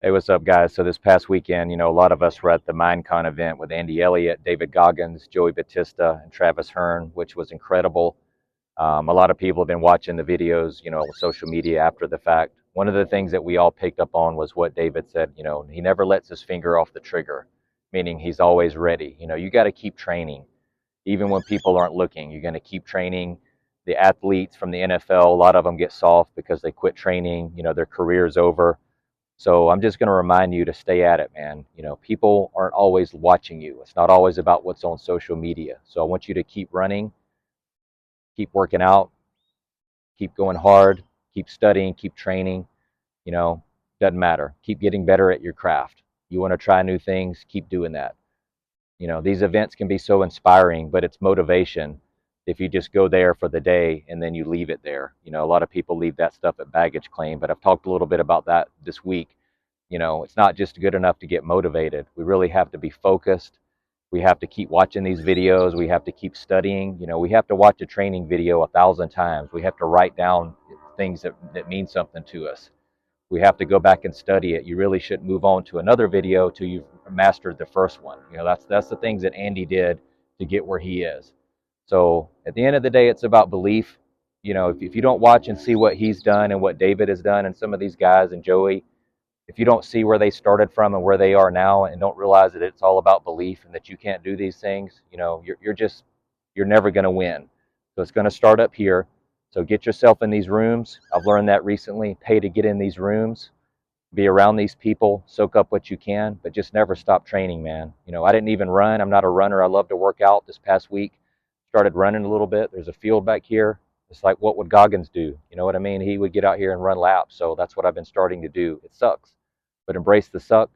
Hey, what's up, guys? So this past weekend, a lot of us were at the MINDCON event with Andy Elliott, David Goggins, Joey Batista, and Travis Hearn, which was incredible. A lot of people have been watching the videos, on social media after the fact. One of the things that we all picked up on was what David said. He never lets his finger off the trigger, meaning he's always ready. You got to keep training, even when people aren't looking. You're going to keep training. The athletes from the NFL, a lot of them get soft because they quit training. Their career's over. So I'm just going to remind you to stay at it, man. People aren't always watching you. It's not always about what's on social media. So I want you to keep running, keep working out, keep going hard, keep studying, keep training. You know, doesn't matter. Keep getting better at your craft. You want to try new things, keep doing that. These events can be so inspiring, but it's motivation if you just go there for the day and then you leave it there. A lot of people leave that stuff at baggage claim, but I've talked a little bit about that this week. It's not just good enough to get motivated. We really have to be focused. We have to keep watching these videos. We have to keep studying. We have to watch a training video 1,000 times. We have to write down things that mean something to us. We have to go back and study it. You really shouldn't move on to another video till you've mastered the first one. That's the things that Andy did to get where he is. So at the end of the day, it's about belief. If you don't watch and see what he's done and what David has done and some of these guys and Joey, if you don't see where they started from and where they are now and don't realize that it's all about belief and that you can't do these things, you're never going to win. So it's going to start up here. So get yourself in these rooms. I've learned that recently. Pay to get in these rooms, be around these people, soak up what you can, but just never stop training, man. I didn't even run. I'm not a runner. I love to work out. This past week, started running a little bit. There's a field back here. It's like, what would Goggins do? You know what I mean? He would get out here and run laps. So that's what I've been starting to do. It sucks, but embrace the suck.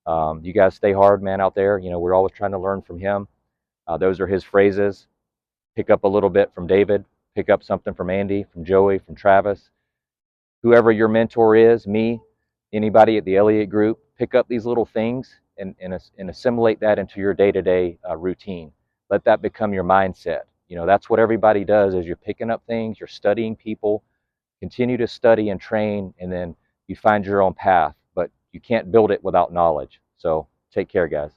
You guys stay hard, man, out there. We're always trying to learn from him. Those are his phrases. Pick up a little bit from David. Pick up something from Andy, from Joey, from Travis. Whoever your mentor is, me, anybody at the Elliott Group, pick up these little things and assimilate that into your day-to-day routine. Let that become your mindset. That's what everybody does is you're picking up things, you're studying people, continue to study and train, and then you find your own path. But you can't build it without knowledge. So take care, guys.